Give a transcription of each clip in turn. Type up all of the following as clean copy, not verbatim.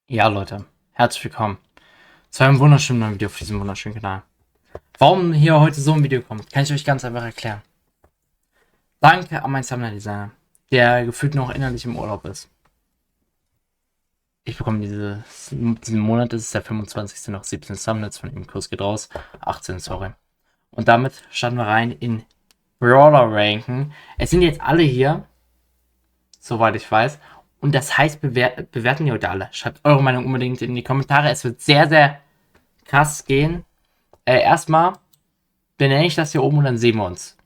Ja, Leute, herzlich willkommen zu einem wunderschönen neuen Video auf diesem wunderschönen Kanal. Warum hier heute so ein Video kommt, kann ich euch ganz einfach erklären. Danke an meinen Thumbnail-Designer, der gefühlt noch innerlich im Urlaub ist. Ich bekomme diesen Monat, ist es der 25. noch 17 Thumbnails von ihm, Kurs geht raus, 18, sorry. Und damit starten wir rein in Brawler Ranken. Es sind jetzt alle hier, soweit ich weiß. Und das heißt, bewerten die heute alle. Schreibt eure Meinung unbedingt in die Kommentare. Es wird sehr, sehr krass gehen. Erstmal benenne ich das hier oben und dann sehen wir uns.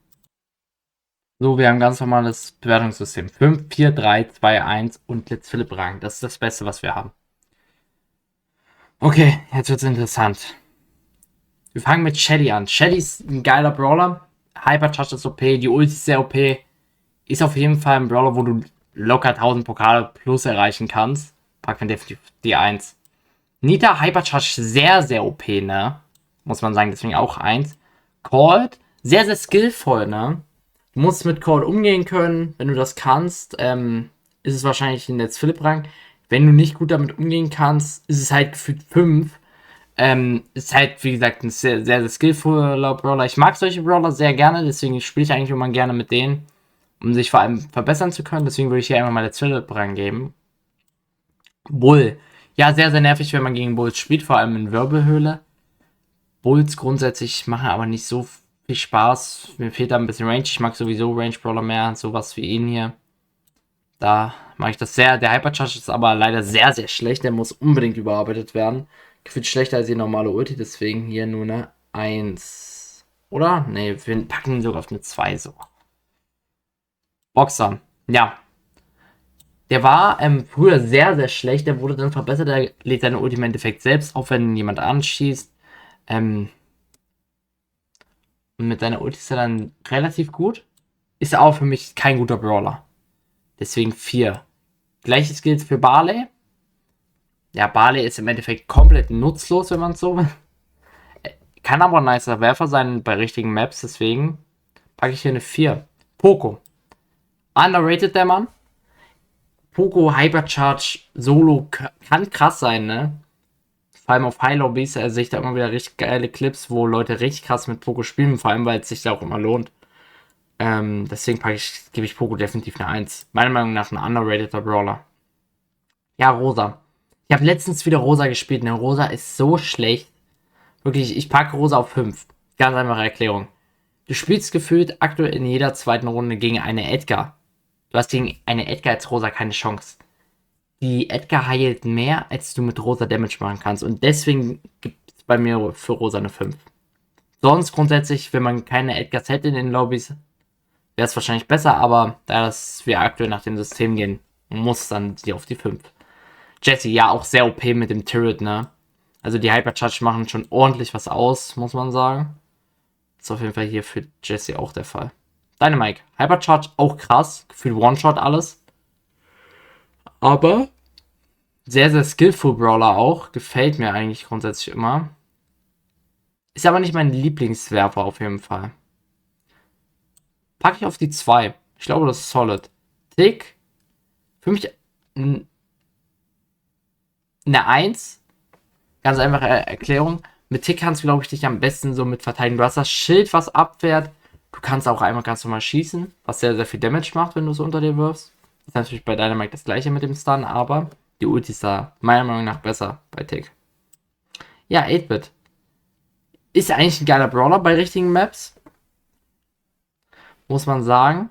So, wir haben ein ganz normales Bewertungssystem. 5, 4, 3, 2, 1 und Let's Philipp Rang. Das ist das Beste, was wir haben. Okay, jetzt wird's interessant. Wir fangen mit Shelly an. Shelly ist ein geiler Brawler. Hypercharge ist OP, die Ulti ist sehr OP. Ist auf jeden Fall ein Brawler, wo du locker 1000 Pokale plus erreichen kannst. Packen wir definitiv die 1. Nita Hypercharge sehr, sehr OP, ne? Muss man sagen, deswegen auch 1. Cold, sehr, sehr skillvoll, ne? Du musst mit Cold umgehen können. Wenn du das kannst, ist es wahrscheinlich ein Let's Philipp Rang. Wenn du nicht gut damit umgehen kannst, ist es halt gefühlt 5. Ist halt, wie gesagt, ein sehr, sehr, sehr skillvoller Brawler. Ich mag solche Brawler sehr gerne, deswegen spiele ich eigentlich immer gerne mit denen, um sich vor allem verbessern zu können. Deswegen würde ich hier einfach mal Let's Philipp rangeben. Bull. Ja, sehr, sehr nervig, wenn man gegen Bulls spielt, vor allem in Wirbelhöhle. Bulls grundsätzlich machen aber nicht so viel Spaß. Mir fehlt da ein bisschen Range. Ich mag sowieso Range-Brawler mehr, sowas wie ihn hier. Da mag ich das sehr. Der Hypercharge ist aber leider sehr, sehr schlecht. Der muss unbedingt überarbeitet werden. Gefühlt schlechter als die normale Ulti, deswegen hier nur eine 1. Oder? Ne, wir packen ihn sogar auf eine 2 so. Boxer. Ja, der war früher sehr, sehr schlecht. Der wurde dann verbessert. Der lädt seine Ulti im Endeffekt selbst auf, wenn jemand anschießt. Und mit seiner Ulti ist er dann relativ gut. Ist er auch für mich kein guter Brawler. Deswegen 4. Gleiches gilt für Barley. Ja, Barley ist im Endeffekt komplett nutzlos, wenn man es so will. Kann aber ein nicer Werfer sein bei richtigen Maps. Deswegen packe ich hier eine 4. Poco. Underrated der Mann. Poco Hypercharge Solo kann krass sein, ne? Vor allem auf High Lobbys sehe ich da immer wieder richtig geile Clips, wo Leute richtig krass mit Poco spielen, vor allem weil es sich da auch immer lohnt. Deswegen gebe ich Poco definitiv eine 1. Meiner Meinung nach ein underrateder Brawler. Ja, Rosa. Ich habe letztens wieder Rosa gespielt. Ne, Rosa ist so schlecht. Wirklich, ich packe Rosa auf 5. Ganz einfache Erklärung. Du spielst gefühlt aktuell in jeder zweiten Runde gegen eine Edgar. Du hast gegen eine Edgar als Rosa keine Chance. Die Edgar heilt mehr, als du mit Rosa Damage machen kannst. Und deswegen gibt es bei mir für Rosa eine 5. Sonst grundsätzlich, wenn man keine Edgars hätte in den Lobbys, wäre es wahrscheinlich besser, aber da wir aktuell nach dem System gehen, muss dann die auf die 5. Jesse, ja, auch sehr OP mit dem Turret, ne? Also die Hypercharge machen schon ordentlich was aus, muss man sagen. Ist auf jeden Fall hier für Jesse auch der Fall. Dynamike, Hypercharge auch krass, gefühlt One-Shot alles. Aber sehr, sehr skillful Brawler auch. Gefällt mir eigentlich grundsätzlich immer. Ist aber nicht mein Lieblingswerfer auf jeden Fall. Packe ich auf die 2. Ich glaube, das ist solid. Tick. Für mich eine 1. Ganz einfache Erklärung. Mit Tick kannst du, glaube ich, dich am besten so mit verteidigen. Du hast das Schild, was abwehrt. Du kannst auch einmal ganz normal schießen, was sehr, sehr viel Damage macht, wenn du es unter dir wirfst. Ist natürlich bei Dynamite das gleiche mit dem Stun, aber die Ulti ist da meiner Meinung nach besser bei Tick. Ja, 8-Bit. Ist eigentlich ein geiler Brawler bei richtigen Maps, muss man sagen.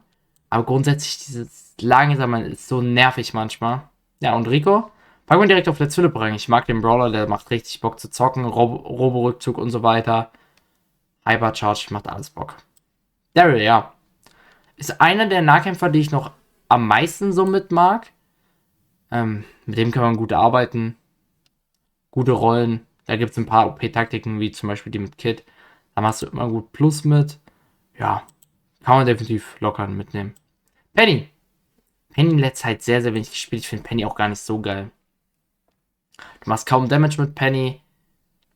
Aber grundsätzlich dieses Langsame ist so nervig manchmal. Ja, und Rico? Fangen wir direkt auf Let's Philipp rein. Ich mag den Brawler, der macht richtig Bock zu zocken. Robo-Rückzug und so weiter. Hypercharge macht alles Bock. Daryl, ja. Ist einer der Nahkämpfer, die ich noch am meisten so mit mag. Mit dem kann man gut arbeiten. Gute Rollen. Da gibt es ein paar OP-Taktiken, wie zum Beispiel die mit Kit. Da machst du immer gut Plus mit. Ja, kann man definitiv locker mitnehmen. Penny. Penny in letzter Zeit sehr, sehr wenig gespielt. Ich finde Penny auch gar nicht so geil. Du machst kaum Damage mit Penny.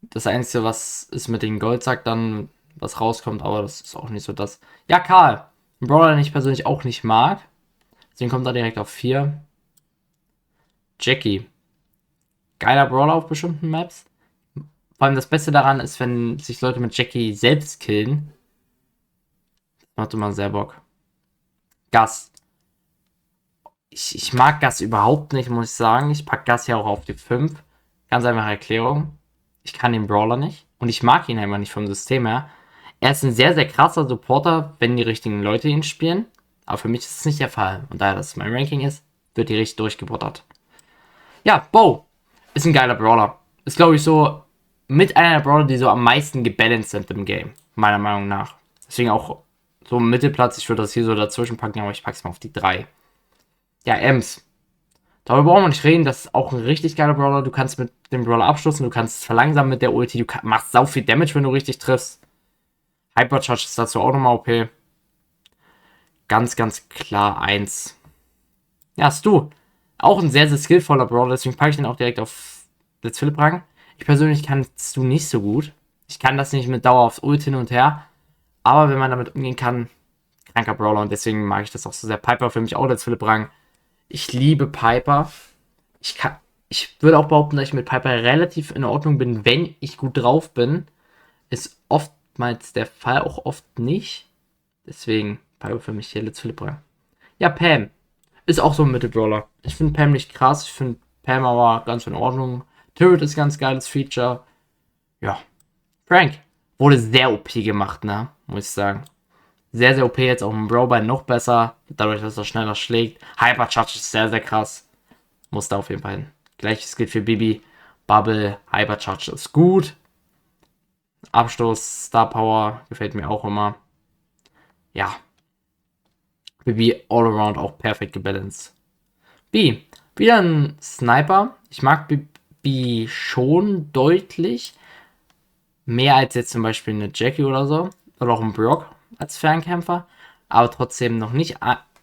Das Einzige, was ist mit dem Goldsack dann, was rauskommt, aber das ist auch nicht so das. Ja, Karl. Ein Brawler, den ich persönlich auch nicht mag. Deswegen kommt er direkt auf 4. Jackie. geiler Brawler auf bestimmten Maps. Vor allem das Beste daran ist, wenn sich Leute mit Jackie selbst killen. Macht immer sehr Bock. Gus. Ich mag Gus überhaupt nicht, muss ich sagen. Ich pack Gus ja auch auf die 5. Ganz einfache Erklärung. Ich kann den Brawler nicht. Und ich mag ihn einfach nicht vom System her. Er ist ein sehr, sehr krasser Supporter, wenn die richtigen Leute ihn spielen. Aber für mich ist es nicht der Fall. Und da das mein Ranking ist, wird die richtig durchgebottert. Ja, Bo ist ein geiler Brawler. Ist, glaube ich, so mit einer der Brawler, die so am meisten gebalanced sind im Game. Meiner Meinung nach. Deswegen auch so im Mittelplatz. Ich würde das hier so dazwischen packen, aber ich packe es mal auf die 3. Ja, Ems. Darüber brauchen wir nicht reden. Das ist auch ein richtig geiler Brawler. Du kannst mit dem Brawler abstoßen. Du kannst verlangsamen mit der Ulti. Du machst sau viel Damage, wenn du richtig triffst. Hypercharge ist dazu auch nochmal OP. Ganz, ganz klar 1. Ja, Stu. Auch ein sehr, sehr skillvoller Brawler. Deswegen packe ich den auch direkt auf Let's Philipp Rang. Ich persönlich kann Stu nicht so gut. Ich kann das nicht mit Dauer aufs Ult hin und her. Aber wenn man damit umgehen kann, kranker Brawler. Und deswegen mag ich das auch so sehr. Piper für mich auch Let's Philipp Rang. Ich liebe Piper. Ich würde auch behaupten, dass ich mit Piper relativ in Ordnung bin, wenn ich gut drauf bin. Ist oftmals der Fall, auch oft nicht. Deswegen Piper für mich hier Let's Philipp Rang. Ja, Pam. Ist auch so ein Mittelbrawler. Ich finde Pam nicht krass. Ich finde Pam aber ganz in Ordnung. Turret ist ganz geiles Feature. Ja. Frank. Wurde sehr OP gemacht, ne? Muss ich sagen. Sehr, sehr OP. Jetzt auch im Brawlball noch besser. Dadurch, dass er schneller schlägt. Hypercharge ist sehr, sehr krass. Muss da auf jeden Fall hin. Gleiches gilt für Bibi. Bubble. Hypercharge ist gut. Abstoß, Star Power. Gefällt mir auch immer. Ja. Bibi all around auch perfekt gebalanced. B. Wieder ein Sniper. Ich mag Bibi schon deutlich. Mehr als jetzt zum Beispiel eine Jackie oder so. Oder auch ein Brock als Fernkämpfer. Aber trotzdem noch nicht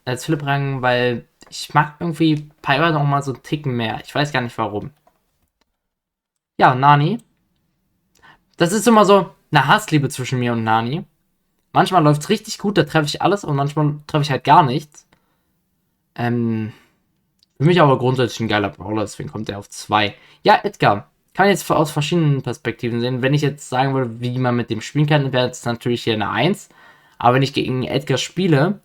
als Philipp-Rang, weil ich mag irgendwie Piper noch mal so einen Ticken mehr. Ich weiß gar nicht warum. Ja, Nani. Das ist immer so eine Hassliebe zwischen mir und Nani. Manchmal läuft es richtig gut, da treffe ich alles und manchmal treffe ich halt gar nichts. Für mich aber grundsätzlich ein geiler Brawler, deswegen kommt er auf 2. Ja, Edgar. Kann man jetzt aus verschiedenen Perspektiven sehen. Wenn ich jetzt sagen würde, wie man mit dem spielen kann, wäre es natürlich hier eine 1. Aber wenn ich gegen Edgar spiele,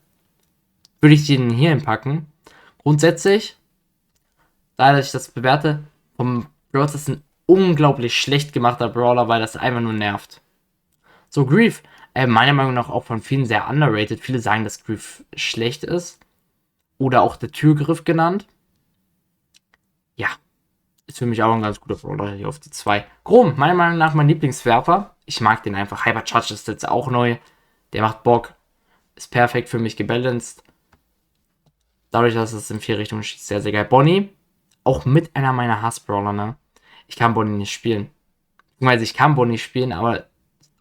würde ich den hier hinpacken. Grundsätzlich, da ich das bewerte, vom Brawler ist ein unglaublich schlecht gemachter Brawler, weil das einfach nur nervt. So, Grief, meiner Meinung nach auch von vielen sehr underrated. Viele sagen, dass Grief schlecht ist. Oder auch der Türgriff genannt. Ja, ist für mich auch ein ganz guter Brawler hier auf die 2. Grom, meiner Meinung nach mein Lieblingswerfer. Ich mag den einfach. Hypercharge ist jetzt auch neu. Der macht Bock. Ist perfekt für mich gebalanced. Dadurch, dass es in 4 Richtungen schießt, sehr, sehr geil. Bonnie, auch mit einer meiner Hassbrawler, ne? Ich kann Bonnie nicht spielen. Beziehungsweise ich kann Bonnie spielen, aber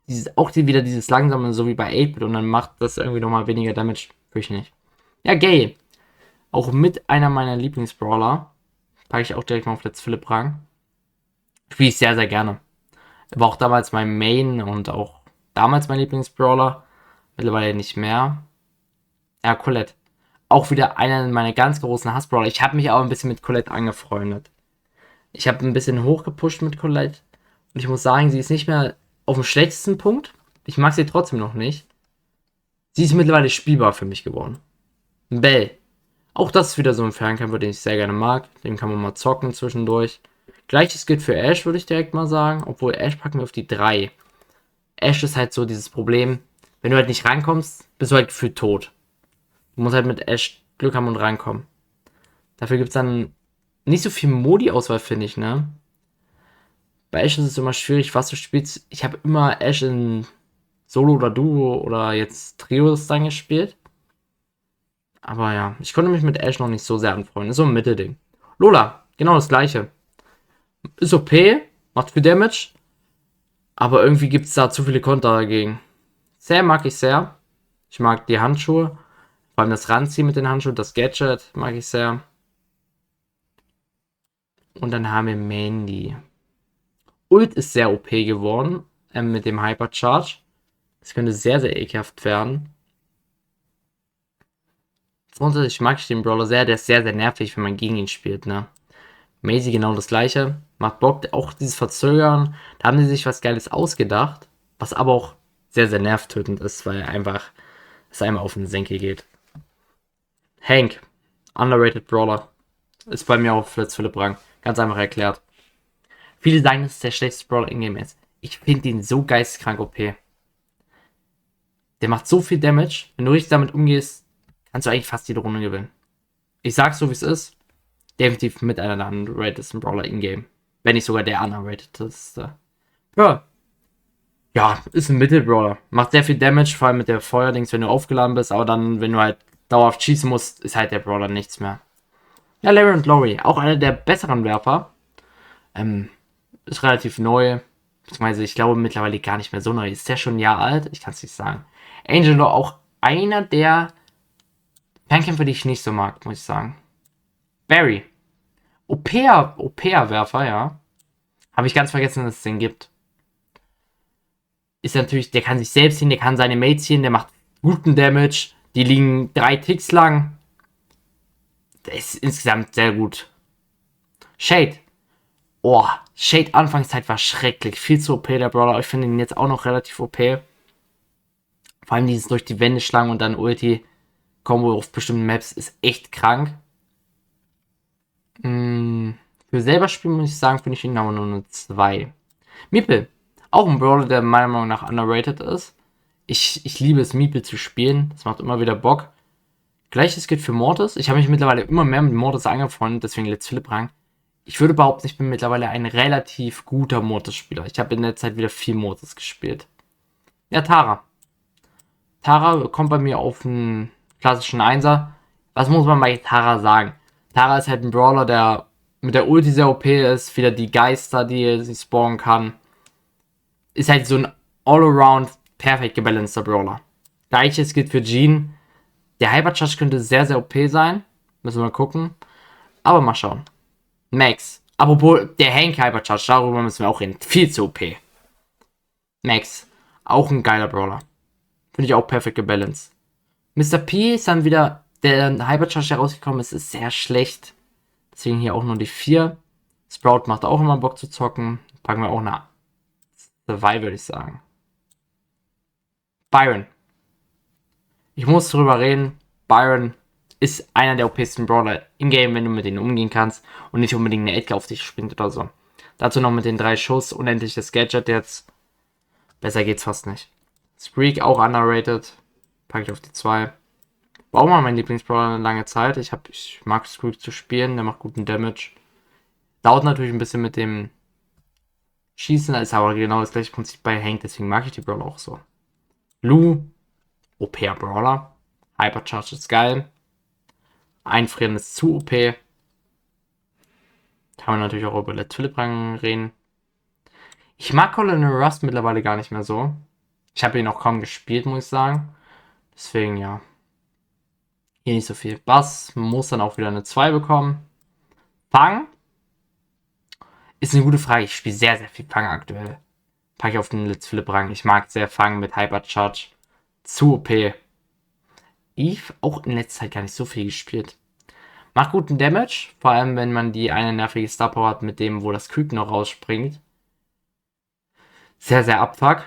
wieder dieses langsame, so wie bei 8-Bit und dann macht das irgendwie nochmal weniger Damage. Will ich nicht. Ja, Gale. Auch mit einer meiner Lieblingsbrawler. Packe ich auch direkt mal auf Let's Philipp Rang. Spiele ich sehr, sehr gerne. War auch damals mein Main und auch damals mein Lieblingsbrawler. Mittlerweile nicht mehr. Ja, Colette. Auch wieder einer meiner ganz großen Hassbrawler. Ich habe mich auch ein bisschen mit Colette angefreundet. Ich habe ein bisschen hochgepusht mit Colette. Und ich muss sagen, sie ist nicht mehr auf dem schlechtesten Punkt. Ich mag sie trotzdem noch nicht. Sie ist mittlerweile spielbar für mich geworden. Bell. Auch das ist wieder so ein Fernkämpfer, den ich sehr gerne mag. Den kann man mal zocken zwischendurch. Gleiches gilt für Ash, würde ich direkt mal sagen. Obwohl Ash packen wir auf die 3. Ash ist halt so dieses Problem. Wenn du halt nicht rankommst, bist du halt gefühlt tot. Du musst halt mit Ash Glück haben und rankommen. Dafür gibt es dann nicht so viel Modi-Auswahl, finde ich, ne? Bei Ash ist es immer schwierig, was du spielst. Ich habe immer Ash in Solo oder Duo oder jetzt Trios dann gespielt. Aber ja, ich konnte mich mit Ash noch nicht so sehr anfreunden. Ist so ein Mittelding. Lola, genau das gleiche. Ist OP, macht viel Damage. Aber irgendwie gibt es da zu viele Konter dagegen. Sam mag ich sehr. Ich mag die Handschuhe. Vor allem das Ranziehen mit den Handschuhen, das Gadget mag ich sehr. Und dann haben wir Mandy. Ult ist sehr OP geworden mit dem Hypercharge. Das könnte sehr, sehr ekelhaft werden. Grundsätzlich mag ich den Brawler sehr. Der ist sehr, sehr nervig, wenn man gegen ihn spielt, ne? Maisie genau das gleiche. Macht Bock, auch dieses Verzögern, da haben die sich was Geiles ausgedacht, was aber auch sehr, sehr nervtötend ist, weil einfach es einem auf den Senkel geht. Hank, underrated Brawler, ist bei mir auf Let's Philipp Rang. Ganz einfach erklärt. Viele sagen, dass es der schlechteste Brawler in-game ist. Ich finde ihn so geisteskrank OP. Der macht so viel Damage. Wenn du richtig damit umgehst, kannst du eigentlich fast jede Runde gewinnen. Ich sag's so, wie es ist. Definitiv mit einer der underratedsten Brawler in-game. Wenn nicht sogar der underratedste. Ja, ist ein Mittelbrawler. Macht sehr viel Damage, vor allem mit der Feuerdings, wenn du aufgeladen bist. Aber dann, wenn du halt dauerhaft schießen musst, ist halt der Brawler nichts mehr. Ja, Larry und Lowry. Auch einer der besseren Werfer. Ist relativ neu. Beziehungsweise, ich glaube mittlerweile gar nicht mehr so neu. Ist der schon ein Jahr alt? Ich kann es nicht sagen. Angelo, auch einer der Fernkämpfer, die ich nicht so mag, muss ich sagen. Barry. OP-Werfer, ja. Habe ich ganz vergessen, dass es den gibt. Ist natürlich, der kann sich selbst ziehen, der kann seine Mates ziehen, der macht guten Damage. Die liegen 3 Ticks lang. Der ist insgesamt sehr gut. Shade. Oh, Shade Anfangszeit war schrecklich. Viel zu OP, der Brawler. Ich finde ihn jetzt auch noch relativ OP. Vor allem dieses durch die Wände schlagen und dann Ulti-Kombo auf bestimmten Maps ist echt krank. Für selber spielen muss ich sagen, finde ich ihn aber nur eine 2. Meeple. Auch ein Brawler, der meiner Meinung nach underrated ist. Ich liebe es, Meeple zu spielen. Das macht immer wieder Bock. Gleiches gilt für Mortis. Ich habe mich mittlerweile immer mehr mit Mortis angefreundet, deswegen Let's Philipp Rang. Ich würde behaupten, ich bin mittlerweile ein relativ guter Mortis-Spieler. Ich habe in der Zeit wieder viel Mortis gespielt. Ja, Tara. Tara kommt bei mir auf einen klassischen Einser. Was muss man bei Tara sagen? Tara ist halt ein Brawler, der mit der Ulti sehr OP ist. Wieder die Geister, die sie spawnen kann. Ist halt so ein all-around perfekt gebalanceter Brawler. Gleiches gilt für Jean. Der Hypercharge könnte sehr, sehr OP sein. Müssen wir mal gucken. Aber mal schauen. Max. Apropos der Hank Hypercharge, darüber müssen wir auch reden. Viel zu OP. Max. Auch ein geiler Brawler. Finde ich auch perfekt gebalanced. Mr. P ist dann wieder, der Hypercharge herausgekommen ist, ist sehr schlecht. Deswegen hier auch nur die 4. Sprout macht auch immer Bock zu zocken. Packen wir auch eine 2, würde ich sagen. Byron. Ich muss drüber reden. Byron ist einer der OP-sten Brawler in-game, wenn du mit denen umgehen kannst und nicht unbedingt eine Edgar auf dich springt oder so. Dazu noch mit den 3 Schuss, unendliches Gadget jetzt. Besser geht's fast nicht. Spreak auch underrated. Packe ich auf die 2. War auch mal mein Lieblingsbrawler eine lange Zeit. Ich mag Squeak zu spielen, der macht guten Damage. Dauert natürlich ein bisschen mit dem Schießen, ist aber genau das gleiche Prinzip bei Hank, deswegen mag ich die Brawler auch so. Lou, OP-Brawler. Hypercharge ist geil. Einfrieren ist zu OP. Kann man natürlich auch über Let's Philipp reden. Ich mag Colonel Rust mittlerweile gar nicht mehr so. Ich habe ihn auch kaum gespielt, muss ich sagen. Deswegen, ja. Hier nicht so viel. Bass muss dann auch wieder eine 2 bekommen. Fang ist eine gute Frage. Ich spiele sehr, sehr viel Fang aktuell. Packe ich auf den Let's Philipp Rang. Ich mag sehr Fang mit Hypercharge. Zu OP. Eve auch in letzter Zeit gar nicht so viel gespielt. Macht guten Damage. Vor allem, wenn man die eine nervige Star Power hat, mit dem, wo das Küken noch rausspringt. Sehr, sehr abfuck.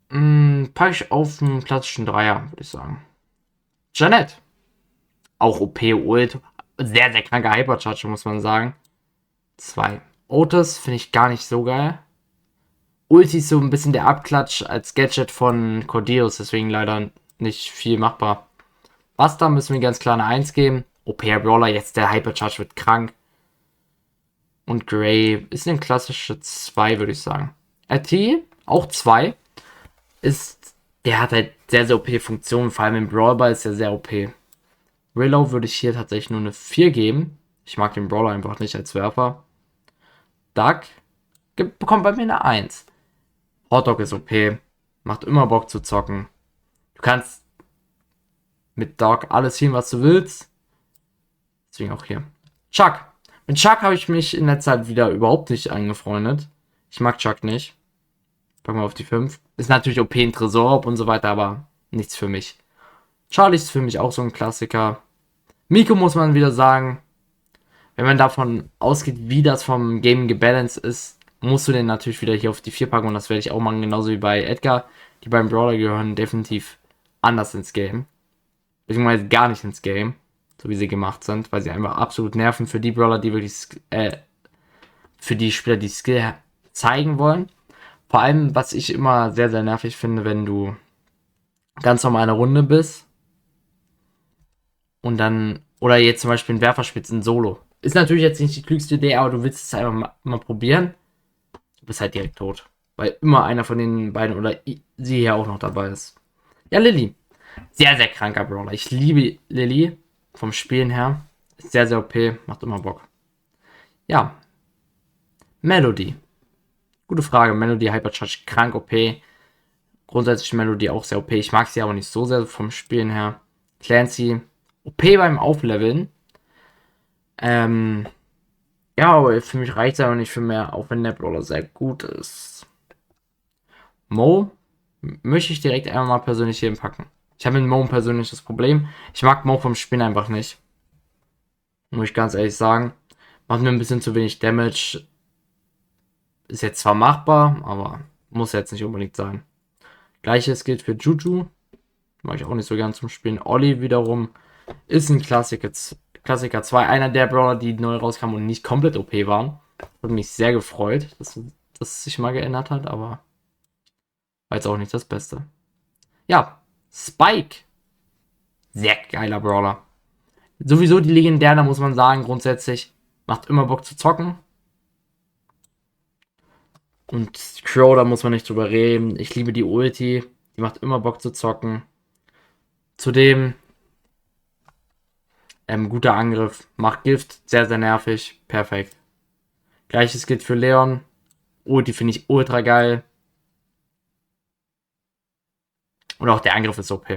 Packe ich auf einen klassischen 3er, würde ich sagen. Janet. Auch OP-Ult. Sehr, sehr kranker Hypercharge, muss man sagen. 2. Otis finde ich gar nicht so geil. Ulti ist so ein bisschen der Abklatsch als Gadget von Cordeus, deswegen leider nicht viel machbar. Buster müssen wir ganz klar eine 1 geben. OP-Brawler, jetzt der Hypercharge wird krank. Und Gray ist eine klassische 2, würde ich sagen. RT, auch 2. Der hat halt sehr, sehr OP-Funktionen, vor allem im Brawlball ist er sehr OP. Willow würde ich hier tatsächlich nur eine 4 geben. Ich mag den Brawler einfach nicht als Werfer. Duck bekommt bei mir eine 1. Hotdog ist OP. Macht immer Bock zu zocken. Du kannst mit Dog alles ziehen, was du willst. Deswegen auch hier. Chuck. Mit Chuck habe ich mich in der Zeit wieder überhaupt nicht angefreundet. Ich mag Chuck nicht. Packen wir auf die 5. Ist natürlich OP in Tresor und so weiter, aber nichts für mich. Charlie ist für mich auch so ein Klassiker. Miko muss man wieder sagen. wenn man davon ausgeht, wie das vom Game gebalanced ist, musst du den natürlich wieder hier auf die 4 packen und das werde ich auch machen, genauso wie bei Edgar. Die beiden Brawler gehören definitiv anders ins Game. Beziehungsweise gar nicht ins Game, so wie sie gemacht sind, weil sie einfach absolut nerven für die Brawler, die wirklich, für die Spieler, die Skill zeigen wollen. Vor allem, was ich immer sehr, sehr nervig finde, wenn du ganz normal eine Runde bist und dann, oder jetzt zum Beispiel ein Werfer spielst in Solo. Ist natürlich jetzt nicht die klügste Idee, aber du willst es einfach mal probieren. Du bist halt direkt tot. Weil immer einer von den beiden oder sie hier auch noch dabei ist. Ja, Lilly. Sehr, sehr kranker Brawler. Ich liebe Lilly vom Spielen her. Ist sehr, sehr OP. Macht immer Bock. Ja. Melody. Gute Frage. Melody Hypercharge krank OP. Grundsätzlich Melody auch sehr OP. Ich mag sie aber nicht so sehr vom Spielen her. Clancy. OP beim Aufleveln. Ja, aber für mich reicht es aber nicht für mehr, auch wenn der Brawler sehr gut ist. Mo möchte ich direkt einmal mal persönlich hier packen. Ich habe mit Mo ein persönliches Problem. Ich mag Mo vom Spielen einfach nicht. Muss ich ganz ehrlich sagen. Macht mir ein bisschen zu wenig Damage. Ist jetzt zwar machbar, aber muss jetzt nicht unbedingt sein. Gleiches gilt für Juju. Mag ich auch nicht so gern zum Spielen. Olli wiederum ist ein Klassiker 2. Einer der Brawler, die neu rauskamen und nicht komplett OP waren. Hat mich sehr gefreut, dass es sich mal geändert hat, aber war jetzt auch nicht das Beste. Ja, Spike. Sehr geiler Brawler. Sowieso die legendäre, muss man sagen, grundsätzlich. Macht immer Bock zu zocken. Und Crow, da muss man nicht drüber reden. Ich liebe die Ulti. Die macht immer Bock zu zocken. Zudem guter Angriff. Macht Gift. Sehr, sehr nervig. Perfekt. Gleiches gilt für Leon. Ulti finde ich ultra geil. Und auch der Angriff ist OP.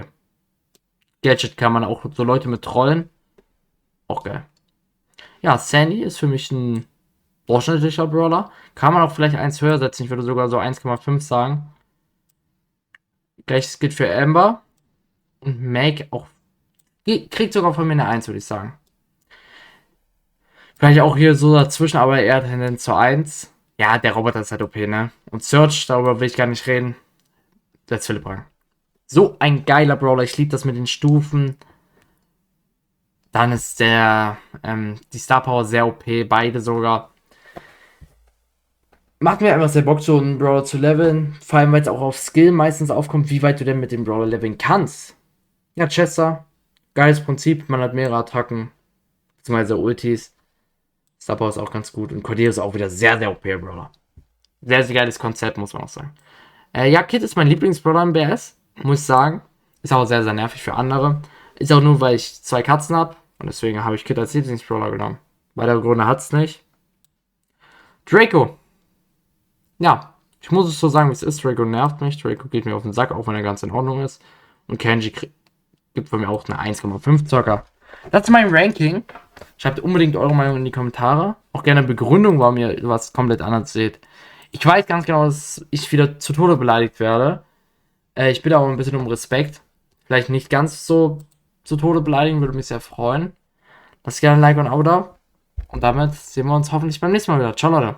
Gadget kann man auch so Leute mit trollen. Auch geil. Ja, Sandy ist für mich ein durchschnittlicher Brawler. Kann man auch vielleicht eins höher setzen. Ich würde sogar so 1,5 sagen. Gleiches gilt für Amber. Und Meg auch. Kriegt sogar von mir eine 1, würde ich sagen. Vielleicht auch hier so dazwischen, aber eher Tendenz zur 1. Ja, der Roboter ist halt OP, ne? Und Search, darüber will ich gar nicht reden. Let's Philipp Rang. So ein geiler Brawler. Ich liebe das mit den Stufen. Dann ist die Star Power sehr OP. Beide sogar. Macht mir einfach sehr Bock, so einen Brawler zu leveln. Vor allem, weil es auch auf Skill meistens aufkommt, wie weit du denn mit dem Brawler leveln kannst. Ja, Chester. Geiles Prinzip. Man hat mehrere Attacken. Beziehungsweise Ultis. Star Power ist auch ganz gut. Und Cordelia ist auch wieder sehr, sehr OP, Brawler. Sehr, sehr geiles Konzept, muss man auch sagen. Ja, Kid ist mein Lieblingsbrawler im BS. Muss ich sagen. Ist auch sehr, sehr nervig für andere. Ist auch nur, weil ich 2 Katzen habe. Und deswegen habe ich Kid als Lieblingsbrawler genommen. Weitere Gründe hat es nicht. Draco. Ja, ich muss es so sagen, wie es ist. Draco nervt mich. Draco geht mir auf den Sack, auch wenn er ganz in Ordnung ist. Und Kenji gibt von mir auch eine 1,5 circa. Das ist mein Ranking. Schreibt unbedingt eure Meinung in die Kommentare. Auch gerne Begründung, warum ihr was komplett anderes seht. Ich weiß ganz genau, dass ich wieder zu Tode beleidigt werde. Ich bitte auch ein bisschen um Respekt. Vielleicht nicht ganz so zu Tode beleidigen, würde mich sehr freuen. Lasst gerne ein Like und ein Abo da. Und damit sehen wir uns hoffentlich beim nächsten Mal wieder. Ciao, Leute.